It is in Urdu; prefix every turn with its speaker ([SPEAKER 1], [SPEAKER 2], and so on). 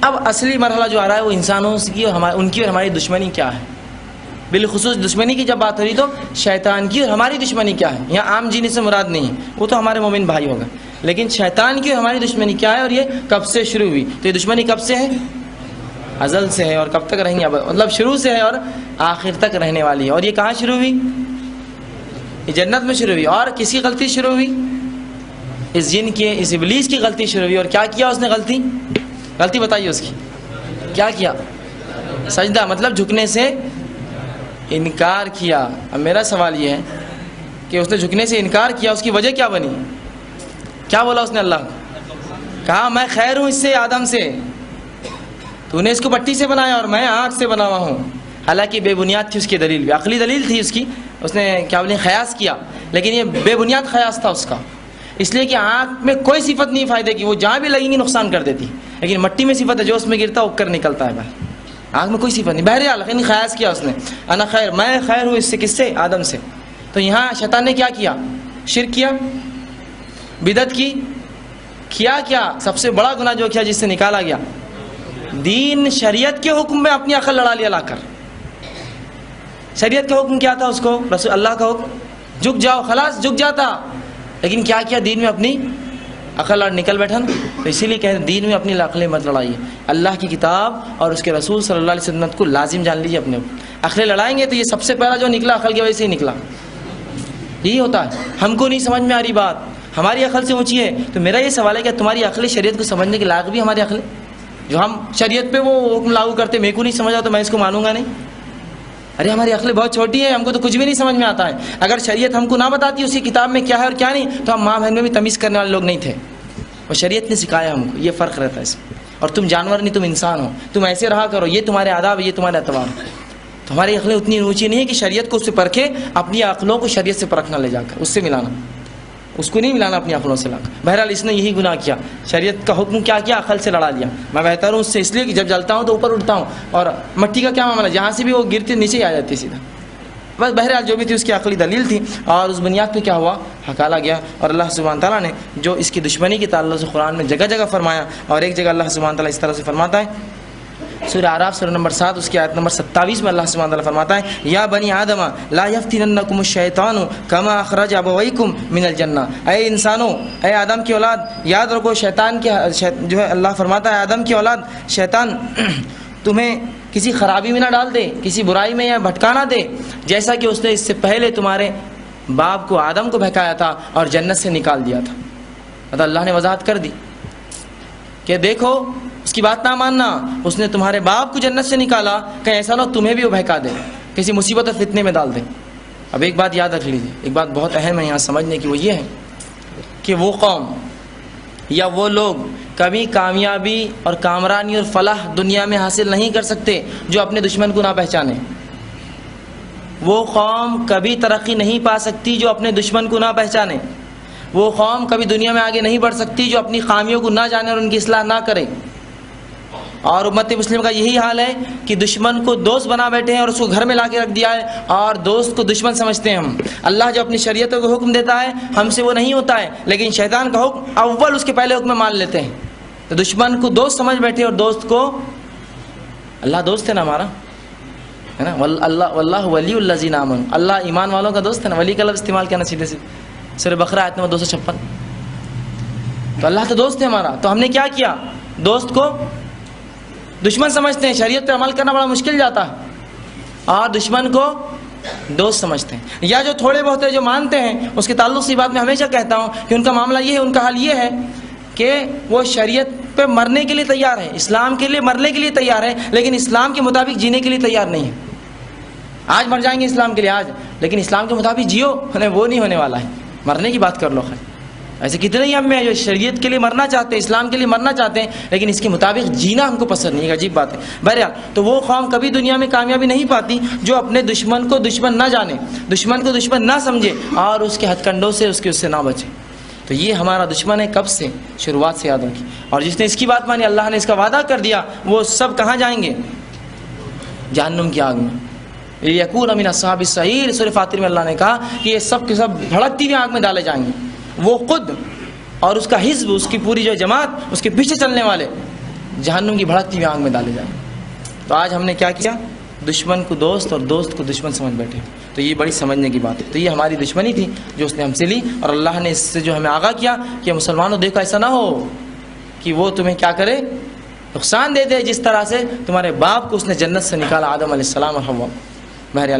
[SPEAKER 1] اب اصلی مرحلہ جو آ رہا ہے وہ انسانوں کی اور ان کی اور ہماری دشمنی کیا ہے. بالخصوص دشمنی کی جب بات ہو رہی تو شیطان کی اور ہماری دشمنی کیا ہے. یہاں عام جن سے مراد نہیں ہے, وہ تو ہمارے مومن بھائی ہوگا, لیکن شیطان کی اور ہماری دشمنی کیا ہے اور یہ کب سے شروع ہوئی. تو یہ دشمنی کب سے ہے؟ ازل سے ہے, اور کب تک رہیں گے, مطلب شروع سے ہے اور آخر تک رہنے والی ہے. اور یہ کہاں شروع ہوئی؟ یہ جنت میں شروع ہوئی. اور کس کی غلطی شروع ہوئی؟ اس جن کی, اس ابلیس کی غلطی شروع ہوئی. اور کیا کیا اس نے غلطی بتائیے اس کی کیا کیا؟ سجدہ, مطلب جھکنے سے انکار کیا. اب میرا سوال یہ ہے کہ اس نے جھکنے سے انکار کیا, اس کی وجہ کیا بنی؟ کیا بولا اس نے اللہ کو؟ کہا میں خیر ہوں اس سے, آدم سے, تو نے اس کو مٹی سے بنایا اور میں آنکھ سے بنا ہوا ہوں. حالانکہ بے بنیاد تھی اس کی دلیل بھی, عقلی دلیل تھی اس کی, اس نے کیا بولے خیاس کیا, لیکن یہ بے بنیاد خیاس تھا اس کا, اس لیے کہ آنکھ میں کوئی صفت نہیں فائدے کی, وہ جہاں بھی لگیں گی نقصان کر دیتی. لیکن مٹی میں صفت ہے, جو اس میں گرتا ہے اگ کر نکلتا ہے باہر. آنکھ میں کوئی صفت نہیں. بہرحال لیکن خیاس کیا اس نے, انا خیر, میں خیر ہوں اس سے, کس سے؟ آدم سے. تو یہاں شیطان نے کیا کیا؟ شرک کیا, بدعت کی, کیا سب سے بڑا گناہ جو کیا, جس سے نکالا گیا دین شریعت کے حکم میں اپنی عقل لڑا لیا لا کر. شریعت کا حکم کیا تھا اس کو؟ رسول اللہ کا حکم جھک جاؤ, خلاص جھک جاتا. لیکن کیا کیا؟ دین میں اپنی عقل لڑ نکل بیٹھا نا. تو اسی لیے کہتے ہیں دین میں اپنی عقلیں مت لڑائیے. اللہ کی کتاب اور اس کے رسول صلی اللہ علیہ وسلم کو لازم جان لیجیے اپنے. عقلیں لڑائیں گے تو یہ سب سے پہلا جو نکلا عقل کی وجہ سے ہی نکلا. یہی ہوتا ہے, ہم کو نہیں سمجھ میں آ رہی بات, ہماری عقل سے اونچی ہے. تو میرا یہ سوال ہے کہ تمہاری عقل شریعت کو سمجھنے کے لائق بھی ہماری عقل, جو ہم شریعت پہ وہ حکم لاگو کرتے, میرے کو نہیں سمجھا تو میں اس کو مانوں گا نہیں. ارے ہماری عقلیں بہت چھوٹی ہے, ہم کو تو کچھ بھی نہیں سمجھ میں آتا ہے. اگر شریعت ہم کو نہ بتاتی اسی کتاب میں کیا ہے اور کیا نہیں, تو ہم ماں بہن میں بھی تمیز کرنے والے لوگ نہیں تھے. اور شریعت نے سکھایا ہم کو, یہ فرق رہتا ہے اس میں. اور تم جانور نہیں, تم انسان ہو, تم ایسے رہا کرو, یہ تمہارے آداب, یہ تمہارے اعتبار. تو ہماری عقلیں اتنی اونچی نہیں ہے کہ شریعت کو اس سے پرکھے, اپنی عقلوں کو شریعت سے پرکھنا لے جا کر, اس سے ملانا, اس کو نہیں ملانا اپنی عقلوں سے لا کر. بہرحال اس نے یہی گناہ کیا, شریعت کا حکم کیا کیا, عقل سے لڑا لیا. میں بہتر ہوں اس سے, اس لیے کہ جب جلتا ہوں تو اوپر اٹھتا ہوں, اور مٹی کا کیا معاملہ, جہاں سے بھی وہ گرتی نیچے ہی آ جاتی سیدھا. بس بہرحال جو بھی تھی اس کی عقلی دلیل تھی, اور اس بنیاد پہ کیا ہوا, ہکالا گیا. اور اللہ سبحانہ تعالیٰ نے جو اس کی دشمنی کے تعلق سے قرآن میں جگہ جگہ فرمایا, اور ایک جگہ اللہ سبحانہ تعالیٰ اس طرح سے فرماتا ہے, سورہ اعراف سورہ نمبر 7 اس کی آیت نمبر 27 میں اللہ سبحانہ تعالیٰ فرماتا ہے, یا بنی آدم لا یفتننکم الشیطان کما اخرج ابویکم من الجنہ. اے انسانوں, اے آدم کی اولاد, یاد رکھو شیطان کے جو ہے, اللہ فرماتا ہے آدم کی اولاد, شیطان تمہیں کسی خرابی میں نہ ڈال دے, کسی برائی میں یا بھٹکا نہ دے, جیسا کہ اس نے اس سے پہلے تمہارے باپ کو آدم کو بہکایا تھا اور جنت سے نکال دیا تھا. مطلب اللہ نے وضاحت کر دی کہ دیکھو اس کی بات نہ ماننا, اس نے تمہارے باپ کو جنت سے نکالا, کہیں ایسا نہ تمہیں بھی وہ بہکا دے, کسی مصیبت اور فتنے میں ڈال دے. اب ایک بات یاد رکھ لیجیے, ایک بات بہت اہم ہے یہاں سمجھنے کی, وہ یہ ہے کہ وہ قوم یا وہ لوگ کبھی کامیابی اور کامرانی اور فلاح دنیا میں حاصل نہیں کر سکتے جو اپنے دشمن کو نہ پہچانے. وہ قوم کبھی ترقی نہیں پا سکتی جو اپنے دشمن کو نہ پہچانے. وہ قوم کبھی دنیا میں آگے نہیں بڑھ سکتی جو اپنی خامیوں کو نہ جانے اور ان کی اصلاح نہ کرے. اور امت مسلم کا یہی حال ہے کہ دشمن کو دوست بنا بیٹھے ہیں اور اس کو گھر میں لا کے رکھ دیا ہے, اور دوست کو دشمن سمجھتے ہیں ہم. اللہ جو اپنی شریعتوں کو حکم دیتا ہے ہم سے وہ نہیں ہوتا ہے, لیکن شیطان کا حکم اول اس کے پہلے حکم مان لیتے ہیں. تو دشمن کو دوست سمجھ بیٹھے, اور دوست کو اللہ دوست ہے نا ہمارا, ہے نا, واللہ ولی الذین آمنوا, اللہ ایمان والوں کا دوست ہے نا. ولی کا لفظ استعمال کرنا سیدھے سے سورہ بقرہ آیت نمبر 256. تو اللہ تو دوست ہے ہمارا. تو ہم نے کیا کیا, دوست کو دشمن سمجھتے ہیں, شریعت پہ عمل کرنا بڑا مشکل جاتا ہے, اور دشمن کو دوست سمجھتے ہیں. یا جو تھوڑے بہت جو مانتے ہیں, اس کے تعلق سے بات میں ہمیشہ کہتا ہوں کہ ان کا معاملہ یہ ہے, ان کا حال یہ ہے کہ وہ شریعت پہ مرنے کے لیے تیار ہے, اسلام کے لیے مرنے کے لیے تیار ہے, لیکن اسلام کے مطابق جینے کے لیے تیار نہیں ہے. آج مر جائیں گے اسلام کے لیے آج, لیکن اسلام کے مطابق جیو, وہ نہیں ہونے والا ہے. مرنے کی بات کر لو. خیر ایسے کتنے ہی ہم میں جو شریعت کے لیے مرنا چاہتے ہیں, اسلام کے لیے مرنا چاہتے ہیں, لیکن اس کے مطابق جینا ہم کو پسند نہیں ہے. عجیب بات ہے. بہرحال تو وہ قوم کبھی دنیا میں کامیابی نہیں پاتی جو اپنے دشمن کو دشمن نہ جانے, دشمن کو دشمن نہ سمجھے, اور اس کے ہتھ کنڈوں سے اس سے نہ بچے. تو یہ ہمارا دشمن ہے. کب سے؟ شروعات سے یاد رکھیں. اور جس نے اس کی بات مانی, اللہ نے اس کا وعدہ کر دیا, وہ سب کہاں جائیں گے؟ جہنم کی آگ میں. یکون من اصحاب السعیر, سورہ فاطر میں اللہ نے کہا کہ یہ سب کے سب بھڑکتی ہوئی آگ میں ڈالے جائیں گے. وہ خود اور اس کا حزب, اس کی پوری جو جماعت, اس کے پیچھے چلنے والے, جہنم کی بھڑکتی ہوئی آگ میں ڈالے جائیں۔ تو آج ہم نے کیا کیا؟ دشمن کو دوست اور دوست کو دشمن سمجھ بیٹھے۔ تو یہ بڑی سمجھنے کی بات ہے۔ تو یہ ہماری دشمنی تھی جو اس نے ہم سے لی، اور اللہ نے اس سے جو ہمیں آگاہ کیا کہ مسلمانوں دیکھو ایسا نہ ہو کہ وہ تمہیں کیا کرے، نقصان دے دے، جس طرح سے تمہارے باپ کو اس نے جنت سے نکالا، آدم علیہ السلام اور حوا۔ بہرحال